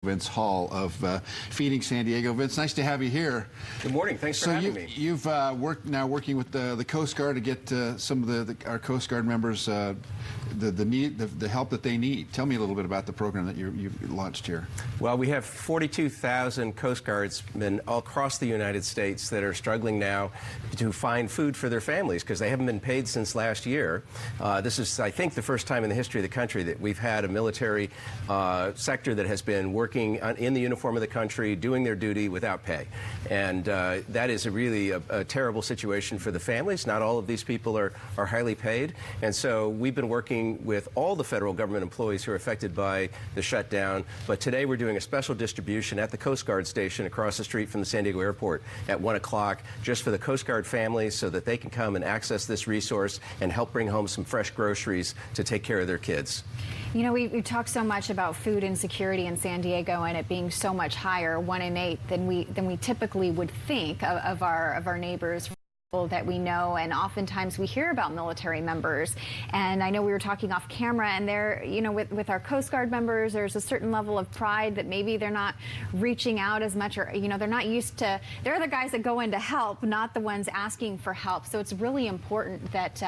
Vince Hall of Feeding San Diego. Vince, nice to have you here. Good morning. Thanks for having me. You've working with the Coast Guard to get some of our Coast Guard members the help that they need. Tell me a little bit about the program that you've launched here. Well, we have 42,000 Coast Guardsmen all across the United States that are struggling now to find food for their families because they haven't been paid since last year. This is, I think, the first time in the history of the country that we've had a military sector that has been working in the uniform of the country, doing their duty without pay. And that is really a terrible situation for the families. Not all of these people are highly paid. And so we've been working with all the federal government employees who are affected by the shutdown. But today we're doing a special distribution at the Coast Guard station across the street from the San Diego airport at 1 o'clock just for the Coast Guard families so that they can come and access this resource and help bring home some fresh groceries to take care of their kids. You know, we talk so much about food insecurity in San Diego and it being so much higher, 1 in 8, than we typically would think of our neighbors that we know, and oftentimes we hear about military members. And I know we were talking off camera, and they're, you know, with our Coast Guard members, there's a certain level of pride that maybe they're not reaching out as much, or, you know, they're not used to, they're the guys that go in to help, not the ones asking for help. So it's really important that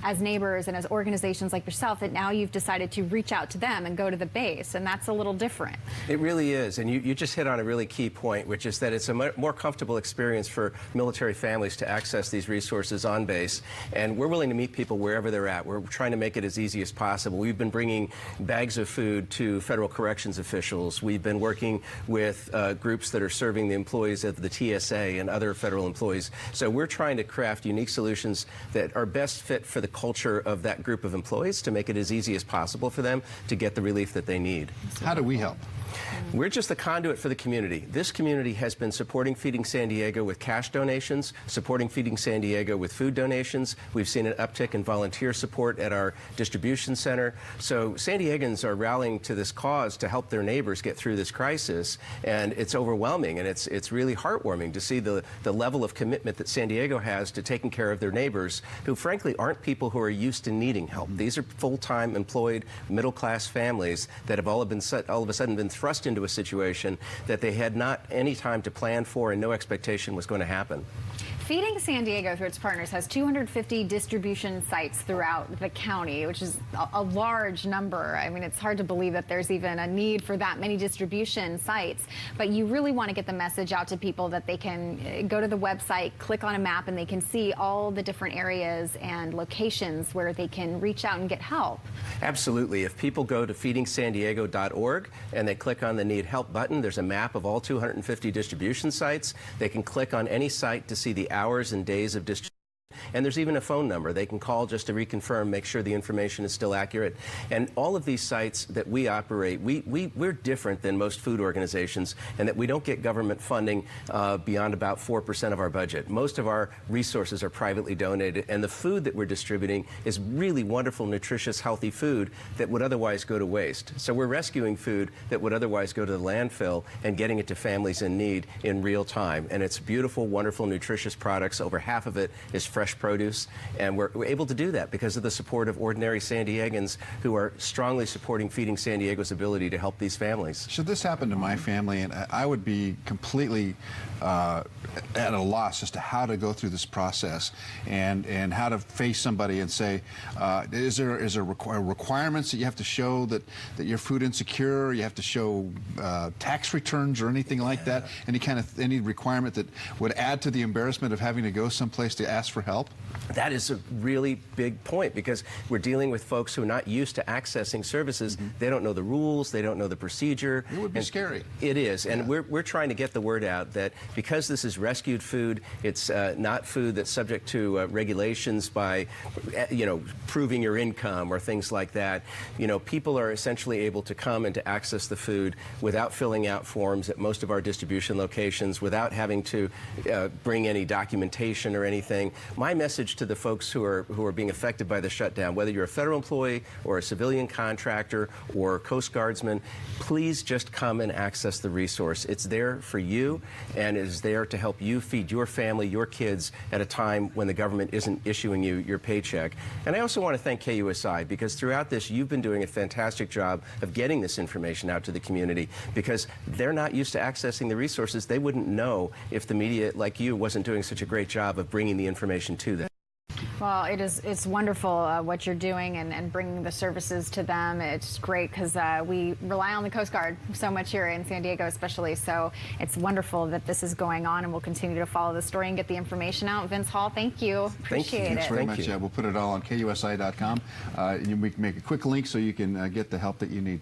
as neighbors and as organizations like yourself, that now you've decided to reach out to them and go to the base, and that's a little different. It really is, and you just hit on a really key point, which is that it's a more comfortable experience for military families to access these resources on base, and we're willing to meet people wherever they're at. We're trying to make it as easy as possible. We've been bringing bags of food to federal corrections officials. We've been working with groups that are serving the employees of the TSA and other federal employees. So we're trying to craft unique solutions that are best fit for the culture of that group of employees to make it as easy as possible for them to get the relief that they need. How do we help? We're just the conduit for the community. This community has been supporting Feeding San Diego with cash donations, supporting Feeding San Diego with food donations. We've seen an uptick in volunteer support at our distribution center. So San Diegans are rallying to this cause to help their neighbors get through this crisis, and it's overwhelming, and it's really heartwarming to see the level of commitment that San Diego has to taking care of their neighbors, who frankly aren't people who are used to needing help. These are full-time employed middle-class families that have all of a sudden been thrust into a situation that they had not any time to plan for and no expectation was going to happen. Feeding San Diego, through its partners, has 250 distribution sites throughout the county, which is a large number. I mean, it's hard to believe that there's even a need for that many distribution sites. But you really want to get the message out to people that they can go to the website, click on a map, and they can see all the different areas and locations where they can reach out and get help. Absolutely. If people go to feedingsandiego.org and they click on the Need Help button, there's a map of all 250 distribution sites. They can click on any site to see the hours and days of distribution. And there's even a phone number they can call just to reconfirm, make sure the information is still accurate. And all of these sites that we operate, we're different than most food organizations in that we don't get government funding beyond about 4% of our budget. Most of our resources are privately donated, and the food that we're distributing is really wonderful, nutritious, healthy food that would otherwise go to waste. So we're rescuing food that would otherwise go to the landfill and getting it to families in need in real time. And it's beautiful, wonderful, nutritious products. Over half of it is fresh produce, and we're able to do that because of the support of ordinary San Diegans who are strongly supporting Feeding San Diego's ability to help these families. Should this happen to my family, and I would be completely at a loss as to how to go through this process and how to face somebody and say, is there requirements that you have to show that you're food insecure? You have to show tax returns or anything like that? Any requirement that would add to the embarrassment of having to go someplace to ask for help? That is a really big point because we're dealing with folks who are not used to accessing services. They don't know the rules, they don't know the procedure. It would be scary. It is, and we're trying to get the word out that because this is rescued food, it's not food that's subject to regulations by, you know, proving your income or things like that. You know, people are essentially able to come and to access the food without filling out forms at most of our distribution locations, without having to bring any documentation or anything. My my message to the folks who are being affected by the shutdown, whether you're a federal employee or a civilian contractor or Coast Guardsman, please just come and access the resource. It's there for you, and it is there to help you feed your family, your kids, at a time when the government isn't issuing you your paycheck. And I also want to thank KUSI, because throughout this, you've been doing a fantastic job of getting this information out to the community, because they're not used to accessing the resources. They wouldn't know if the media like you wasn't doing such a great job of bringing the information to them. Well, it's wonderful what you're doing and bringing the services to them. It's great because we rely on the Coast Guard so much here in San Diego especially. So it's wonderful that this is going on, and we'll continue to follow the story and get the information out. Vince Hall, thank you. Appreciate it. Thanks very Thank much. you. We'll put it all on KUSI.com. We can make a quick link so you can get the help that you need.